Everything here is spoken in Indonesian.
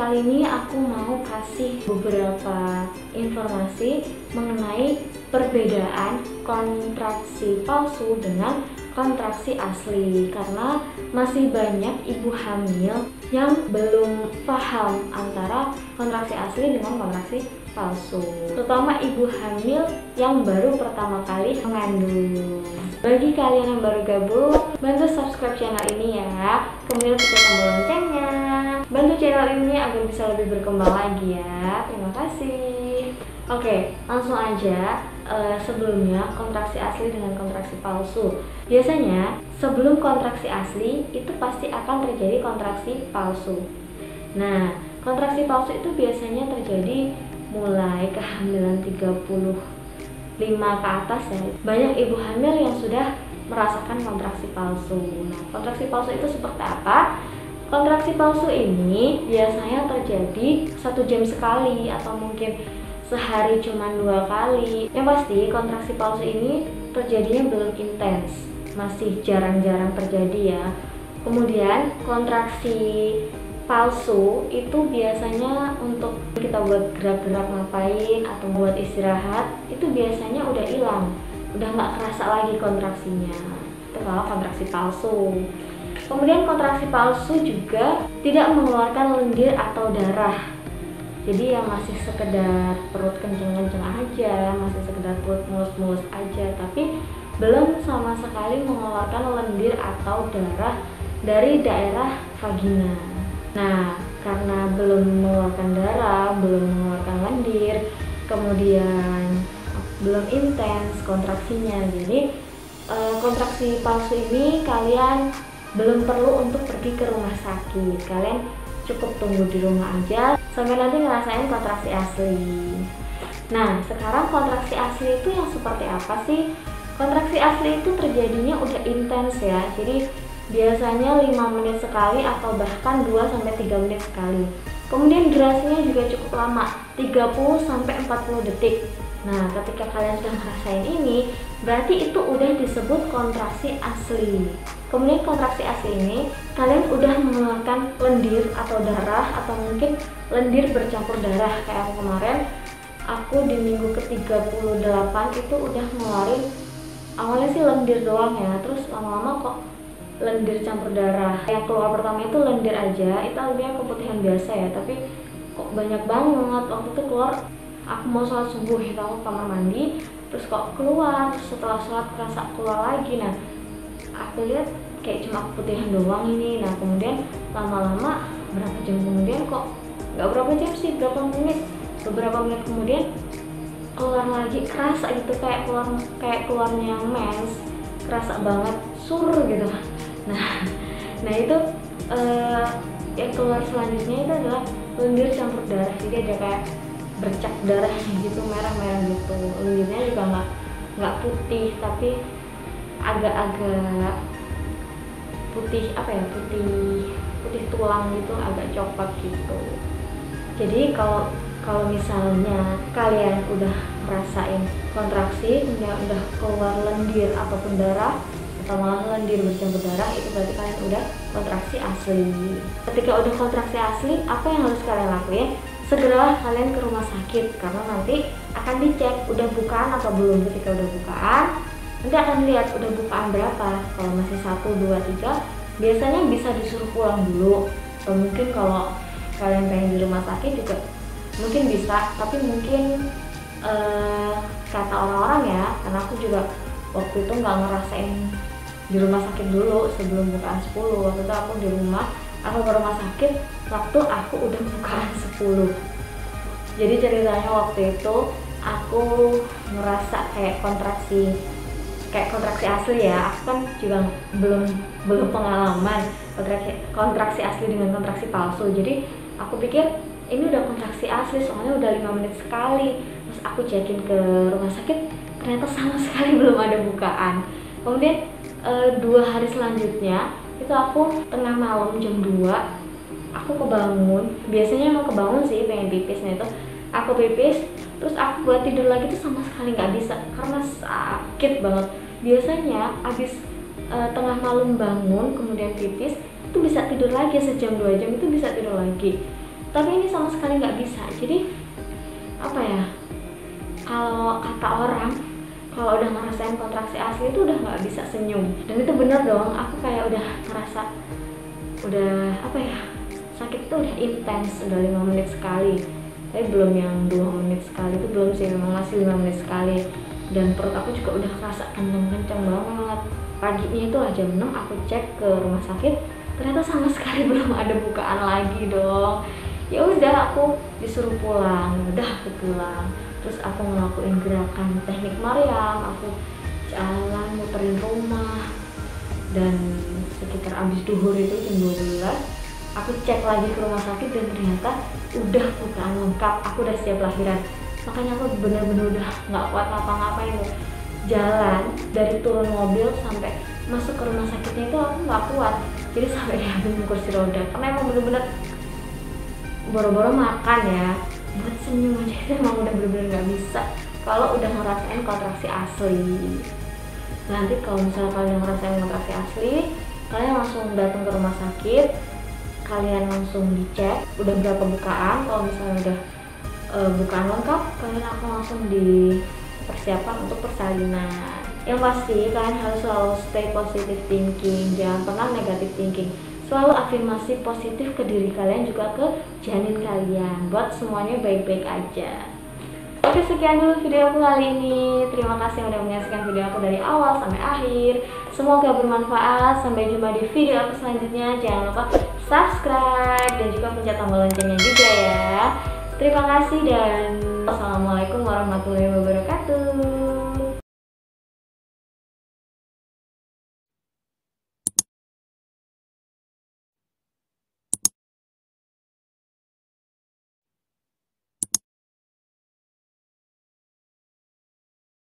kali ini aku mau kasih beberapa informasi mengenai perbedaan kontraksi palsu dengan kontraksi asli, karena masih banyak ibu hamil yang belum paham antara kontraksi asli dengan kontraksi palsu, terutama ibu hamil yang baru pertama kali mengandung. Bagi kalian yang baru gabung, bantu subscribe channel ini ya, kemudian tekan tombol loncengnya, bantu channel ini agar bisa lebih berkembang lagi ya. Terima kasih. Oke, langsung aja. Sebelumnya, kontraksi asli dengan kontraksi palsu. Biasanya sebelum kontraksi asli itu pasti akan terjadi kontraksi palsu. Nah, kontraksi palsu itu biasanya terjadi mulai kehamilan 35 ke atas ya. Banyak ibu hamil yang sudah merasakan kontraksi palsu. Nah, kontraksi palsu itu seperti apa? Kontraksi palsu ini biasanya terjadi 1 jam sekali atau mungkin sehari cuma 2 kali. Yang pasti kontraksi palsu ini terjadinya belum intens, masih jarang-jarang terjadi ya. Kemudian kontraksi palsu itu biasanya untuk kita buat gerak-gerak ngapain atau buat istirahat, itu biasanya udah hilang, udah nggak kerasa lagi kontraksinya. Itu kalau kontraksi palsu. Kemudian kontraksi palsu juga tidak mengeluarkan lendir atau darah. Jadi yang masih sekedar perut kenceng-kenceng aja, masih sekedar perut mulus-mulus aja, tapi belum sama sekali mengeluarkan lendir atau darah dari daerah vagina. Nah, karena belum mengeluarkan darah, belum mengeluarkan lendir, kemudian belum intens kontraksinya, jadi kontraksi palsu ini kalian belum perlu untuk pergi ke rumah sakit. Kalian cukup tunggu di rumah aja sampai nanti ngerasain kontraksi asli. Nah, sekarang kontraksi asli itu yang seperti apa sih? Kontraksi asli itu terjadinya udah intens ya. Jadi biasanya 5 menit sekali atau bahkan 2-3 menit sekali. Kemudian durasinya juga cukup lama, 30-40 detik. Nah, ketika kalian sudah ngerasain ini, berarti itu udah disebut kontraksi asli. Kemudian kontraksi asli ini, kalian udah mengeluarkan lendir atau darah, atau mungkin lendir bercampur darah. Kayak aku kemarin, aku di minggu ke-38 itu udah ngeluarin, awalnya sih lendir doang ya, terus lama-lama kok lendir campur darah. Yang keluar pertama itu lendir aja, itu lebihnya keputihan biasa ya, tapi kok banyak banget. Waktu itu keluar, aku mau sholat subuh, itu aku kamar mandi, terus kok keluar, terus setelah sholat kerasa keluar lagi. Nah, aku lihat kayak cuma keputihan doang ini. Nah, kemudian lama-lama berapa jam kemudian kok nggak berapa jam sih, beberapa menit kemudian keluar lagi, kerasa gitu kayak keluarnya mens, kerasa banget sur gitu. Nah itu yang keluar selanjutnya itu adalah lendir campur darah. Jadi ada kayak bercak darahnya gitu, merah-merah gitu. Lendirnya juga nggak putih, tapi agak-agak putih, apa ya, putih tulang gitu, agak coklat gitu. Jadi kalau misalnya kalian udah merasain kontraksi, udah keluar lendir ataupun darah, atau malah lendir bercampur darah, itu berarti kalian udah kontraksi asli. Ketika udah kontraksi asli, apa yang harus kalian lakuin? Segeralah kalian ke rumah sakit, karena nanti akan dicek udah bukaan atau belum. Ketika udah bukaan, nanti akan lihat udah bukaan berapa. Kalau masih 1, 2, 3, biasanya bisa disuruh pulang dulu. Atau mungkin kalau kalian pengen di rumah sakit juga mungkin bisa, tapi mungkin kata orang-orang ya, karena aku juga waktu itu nggak ngerasain di rumah sakit dulu sebelum bukaan 10. Waktu itu aku di rumah, aku ke rumah sakit waktu aku udah bukaan 10. Jadi ceritanya waktu itu aku ngerasa kayak kontraksi asli ya. Aku kan juga belum pengalaman kontraksi asli dengan kontraksi palsu. Jadi aku pikir ini udah kontraksi asli, soalnya udah 5 menit sekali. Terus aku cekin ke rumah sakit, ternyata sama sekali belum ada bukaan. Kemudian 2 hari selanjutnya itu aku tengah malam jam 2 aku kebangun. Biasanya emang kebangun sih pengen pipis. Nah itu aku pipis, terus aku buat tidur lagi tuh sama sekali nggak bisa karena sakit banget. Biasanya abis tengah malam bangun kemudian pipis itu bisa tidur lagi, sejam 2 jam itu bisa tidur lagi. tapi ini sama sekali nggak bisa. Jadi apa ya, kalau kata orang kalau udah ngerasain kontraksi asli itu udah nggak bisa senyum, dan itu bener dong. Aku kayak udah ngerasa udah apa ya, sakit itu udah intens, udah 5 menit sekali, tapi belum yang 2 menit sekali, itu belum sih, memang masih 5 menit sekali. Dan perut aku juga udah kerasa kenceng banget. Paginya itu jam 6 aku cek ke rumah sakit, ternyata sama sekali belum ada bukaan lagi dong. Ya udah, aku disuruh pulang. Udah aku pulang, terus aku ngelakuin gerakan teknik Mariam, aku jalan muterin rumah, dan sekitar abis duhur itu jam 12 aku cek lagi ke rumah sakit dan ternyata udah bukaan lengkap, aku udah siap lahiran. Makanya aku bener-bener udah nggak kuat ngapa-ngapain loh. Jalan dari turun mobil sampai masuk ke rumah sakitnya itu aku nggak kuat, jadi sampai diambil kursi roda, karena emang bener-bener boro-boro makan ya, buat senyum aja itu emang udah bener-bener nggak bisa kalau udah ngerasain kontraksi asli. Nanti kalau misalnya kalian udah ngerasain kontraksi asli, kalian langsung datang ke rumah sakit, kalian langsung dicek udah berapa bukaan. Kalau misalnya udah bukaan lengkap, kalian akan langsung dipersiapkan untuk persalinan. Yang pasti kalian harus selalu stay positive thinking, jangan pernah negative thinking. Selalu afirmasi positif ke diri kalian, juga ke janin kalian, buat semuanya baik-baik aja. Oke, sekian dulu video aku kali ini. Terima kasih udah menyaksikan video aku dari awal sampai akhir. Semoga bermanfaat. Sampai jumpa di video aku selanjutnya. Jangan lupa subscribe dan juga pencet tombol loncengnya juga ya. Terima kasih dan wassalamualaikum warahmatullahi wabarakatuh.